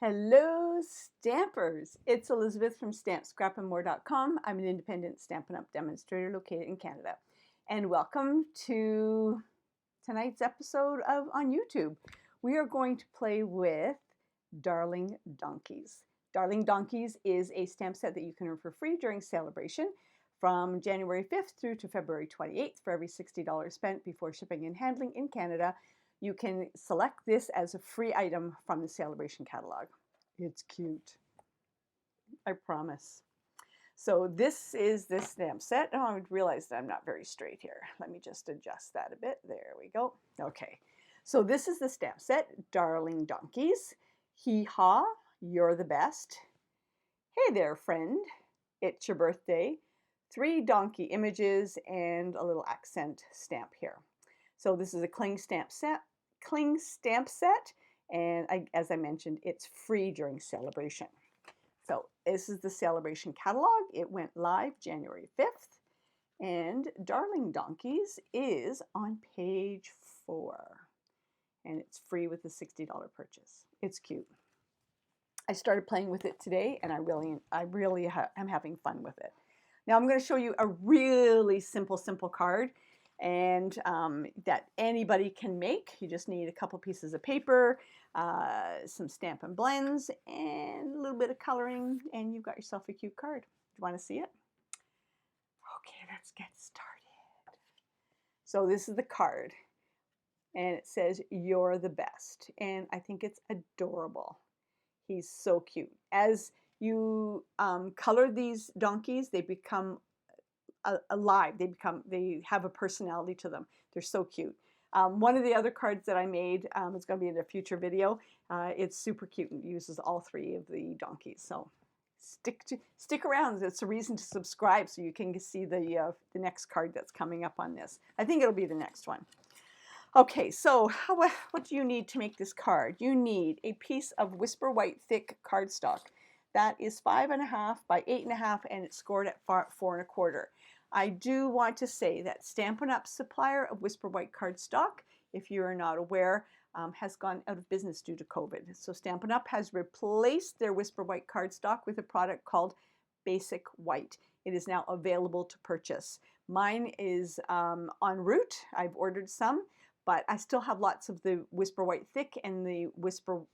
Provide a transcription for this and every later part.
Hello, stampers! It's Elizabeth from StampScrapandMore.com. I'm an independent Stampin' Up! Demonstrator located in Canada. And welcome to tonight's episode of on YouTube. We are going to play with Darling Donkeys. Darling Donkeys is a stamp set that you can earn for free during Sale-a-Bration from January 5th through to February 28th. For every $60 spent before shipping and handling in Canada, you can select this as a free item from the Sale-a-Bration catalog. It's cute, I promise. So this is this stamp set. Oh, I realized that I'm not very straight here. Let me just adjust that a bit. There we go. Okay, so this is the stamp set, Darling Donkeys. Hee-haw, you're the best. Hey there, friend. It's your birthday. 3 donkey images and a little accent stamp here. So this is a cling stamp set, and as I mentioned, it's free during Sale-a-Bration. So this is the Sale-a-Bration catalog. It went live January 5th, and Darling Donkeys is on page 4, and it's free with a $60 purchase. It's cute. I started playing with it today, and I really am having fun with it. Now I'm going to show you a really simple card, and that anybody can make. You just need a couple pieces of paper, some Stampin' Blends, and a little bit of coloring, and you've got yourself a cute card. Do you want to see it? Okay, let's get started. So this is the card, and it says, "You're the best," and I think it's adorable. He's so cute. As you color these donkeys, they become alive. They have a personality to them. They're so cute. One of the other cards that I made is going to be in a future video. It's super cute and uses all 3 of the donkeys. So stick around. It's a reason to subscribe so you can see the next card that's coming up on this. I think it'll be the next one. Okay, so what do you need to make this card? You need a piece of Whisper White thick cardstock. That is 5.5 by 8.5, and it's scored at 4.25. I do want to say that Stampin' Up! Supplier of Whisper White cardstock, if you are not aware, has gone out of business due to COVID. So Stampin' Up! Has replaced their Whisper White cardstock with a product called Basic White. It is now available to purchase. Mine is en route. I've ordered some, but I still have lots of the Whisper White thick and the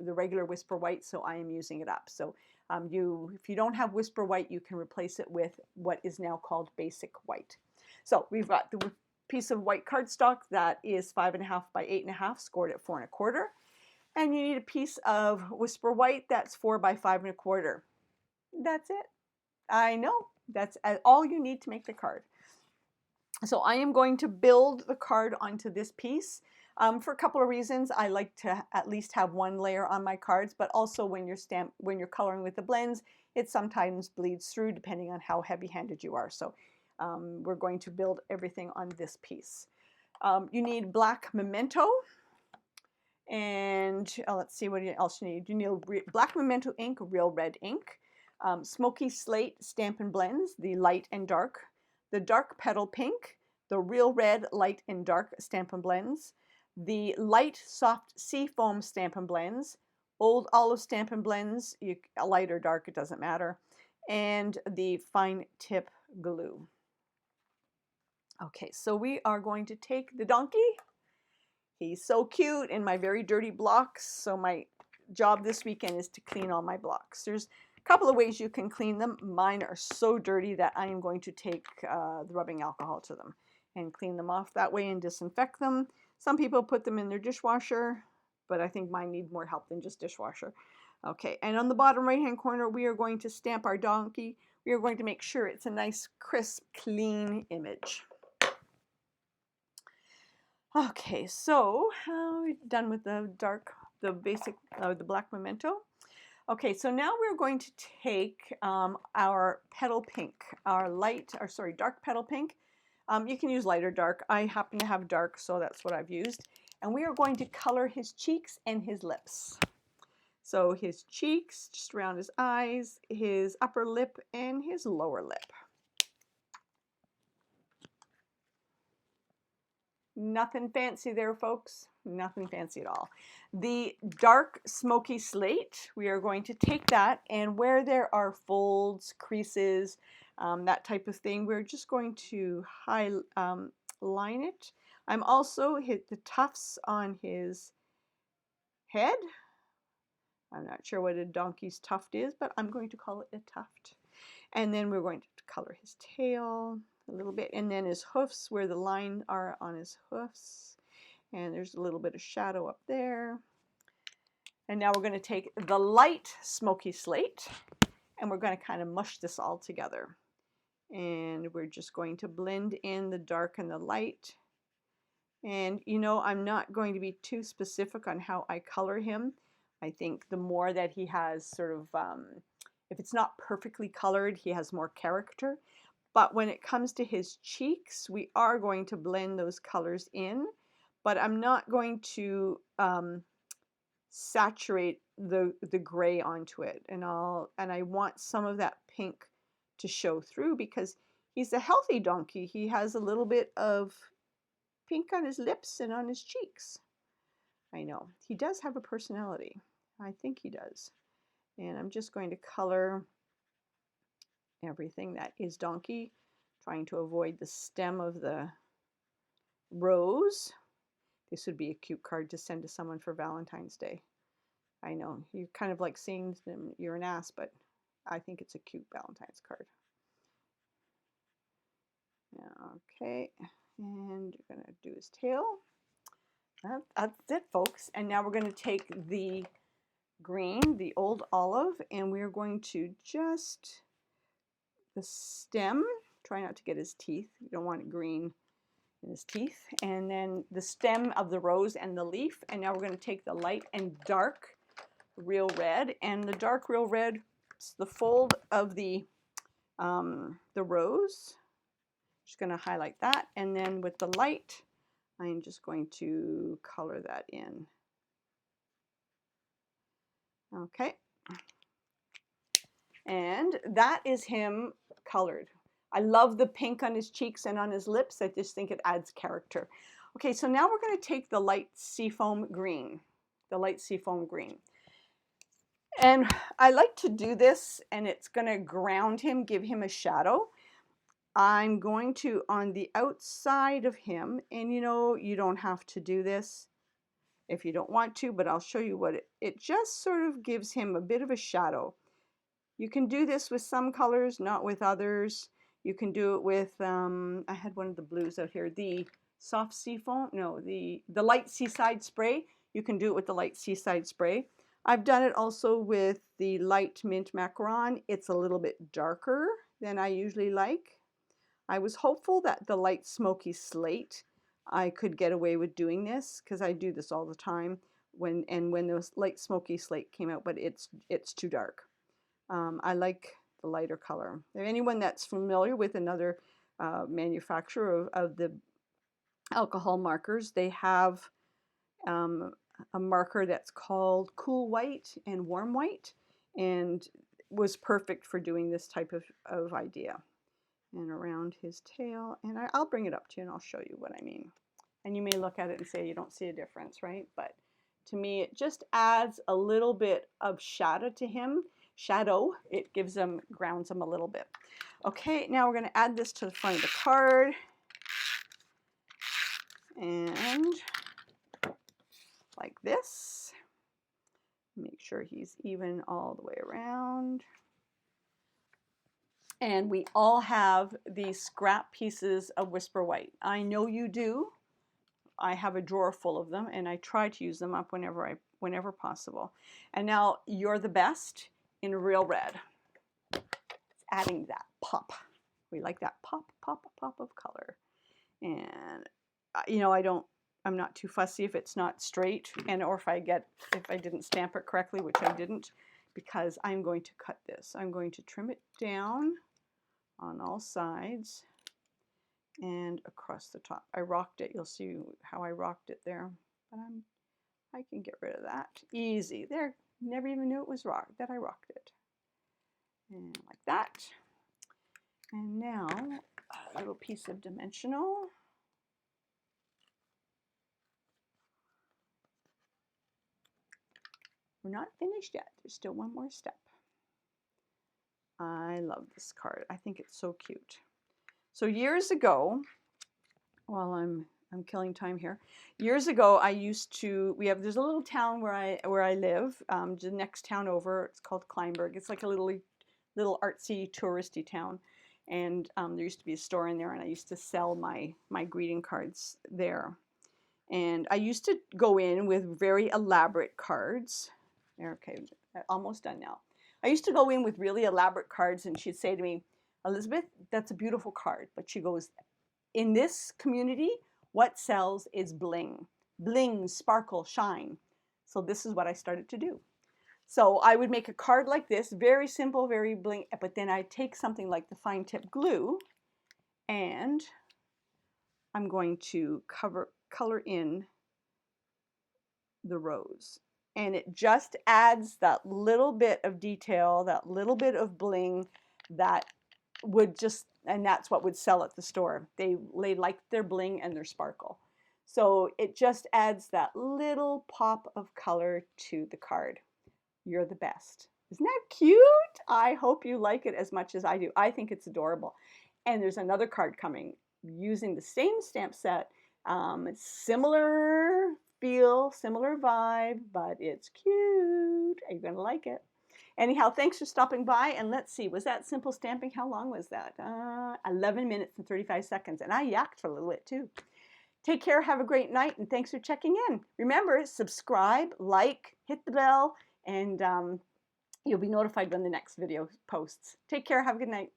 regular Whisper White, so I am using it up. So if you don't have Whisper White, you can replace it with what is now called Basic White. So we've got the piece of white cardstock that is 5.5 by 8.5, scored at 4.25, and you need a piece of Whisper White that's 4 by 5.25. That's it. I know, that's all you need to make the card. So I am going to build the card onto this piece for a couple of reasons. I like to at least have 1 layer on my cards, but also when you're coloring with the blends, it sometimes bleeds through depending on how heavy-handed you are. So we're going to build everything on this piece. You need black memento, and let's see what else you need. You need black memento ink, real red ink, smoky slate Stampin' Blends, the light and dark, the dark petal pink, the real red, light and dark Stampin' Blends, the light soft seafoam Stampin' Blends, old olive Stampin' Blends, light or dark, it doesn't matter, and the fine tip glue. Okay, so we are going to take the donkey. He's so cute in my very dirty blocks, so my job this weekend is to clean all my blocks. There's a couple of ways you can clean them. Mine are so dirty that I am going to take the rubbing alcohol to them and clean them off that way and disinfect them. Some people put them in their dishwasher, but I think mine need more help than just dishwasher. Okay, and on the bottom right hand corner, we are going to stamp our donkey. We are going to make sure it's a nice, crisp, clean image. Okay, so we're done with the black memento. Okay, so now we're going to take our petal pink, dark petal pink. You can use light or dark. I happen to have dark, so that's what I've used. And we are going to color his cheeks and his lips. So his cheeks, just around his eyes, his upper lip, and his lower lip. Nothing fancy there, folks. Nothing fancy at all. The dark smoky slate, we are going to take that, and where there are folds, creases, that type of thing, we're just going to line it. I'm also hit the tufts on his head. I'm not sure what a donkey's tuft is, but I'm going to call it a tuft. And then we're going to color his tail a little bit, and then his hoofs, where the lines are on his hoofs. And there's a little bit of shadow up there. And now we're going to take the light smoky slate, and we're going to kind of mush this all together. And we're just going to blend in the dark and the light. And you know, I'm not going to be too specific on how I color him. I think the more that he has sort of, if it's not perfectly colored, he has more character. But when it comes to his cheeks, we are going to blend those colors in, but I'm not going to saturate the gray onto it. And I want some of that pink to show through, because he's a healthy donkey. He has a little bit of pink on his lips and on his cheeks. I know, he does have a personality. I think he does. And I'm just going to color everything that is donkey, trying to avoid the stem of the rose. This would be a cute card to send to someone for Valentine's Day. I know, you kind of like saying to them you're an ass, but I think it's a cute Valentine's card. Okay, and you're going to do his tail. That's it, folks. And now we're going to take the green, the old olive, and we're going to just the stem, try not to get his teeth. You don't want it green in his teeth. And then the stem of the rose and the leaf. And now we're going to take the light and dark real red, and the dark real red, the fold of the rose. Just going to highlight that, and then with the light, I'm just going to color that in. Okay, and that is him colored. I love the pink on his cheeks and on his lips. I just think it adds character. Okay, so now we're going to take the light seafoam green, and I like to do this, and it's going to ground him, give him a shadow. I'm going to, on the outside of him, and you know, you don't have to do this if you don't want to, but I'll show you what it just sort of gives him a bit of a shadow. You can do this with some colors, not with others. You can do it with, I had one of the blues out here, the soft seafoam, no, the light seaside spray. You can do it with the light seaside spray. I've done it also with the light mint macaron. It's a little bit darker than I usually like. I was hopeful that the light smoky slate, I could get away with doing this, because I do this all the time when the light smoky slate came out, but it's too dark. I like the lighter color. If anyone that's familiar with another manufacturer of the alcohol markers, they have a marker that's called Cool White and Warm White, and was perfect for doing this type of idea. And around his tail, and I'll bring it up to you and I'll show you what I mean. And you may look at it and say you don't see a difference, right? But to me, it just adds a little bit of shadow to him. It gives him, grounds him a little bit. Okay, now we're going to add this to the front of the card. And like this. Make sure he's even all the way around. And we all have these scrap pieces of Whisper White. I know you do. I have a drawer full of them, and I try to use them up whenever possible. And now you're the best in real red. Adding that pop. We like that pop of color. And you know, I'm not too fussy if it's not straight, or if I didn't stamp it correctly, which I didn't, because I'm going to cut this. I'm going to trim it down on all sides and across the top. I rocked it. You'll see how I rocked it there. But I can get rid of that. Easy. There. Never even knew it was that I rocked it. And like that. And now a little piece of dimensional. We're not finished yet. There's still one more step. I love this card. I think it's so cute. So years ago, while I'm killing time here. Years ago, I used to. There's a little town where I live. The next town over, it's called Kleinburg. It's like a little artsy, touristy town, and there used to be a store in there, and I used to sell my greeting cards there. And I used to go in with very elaborate cards. Okay, almost done now. I used to go in with really elaborate cards, and she'd say to me, Elizabeth, that's a beautiful card. But she goes, in this community, what sells is bling. Bling, sparkle, shine. So this is what I started to do. So I would make a card like this, very simple, very bling, but then I'd take something like the fine tip glue, and I'm going to color in the rose. And it just adds that little bit of detail, that little bit of bling that would just, and that's what would sell at the store. They like their bling and their sparkle. So it just adds that little pop of color to the card. You're the best. Isn't that cute? I hope you like it as much as I do. I think it's adorable. And there's another card coming using the same stamp set. Similar feel, similar vibe, but it's cute. Are you going to like it? Anyhow, thanks for stopping by, and let's see, was that simple stamping? How long was that? 11 minutes and 35 seconds, and I yacked for a little bit too. Take care, have a great night, and thanks for checking in. Remember, subscribe, like, hit the bell, and you'll be notified when the next video posts. Take care, have a good night.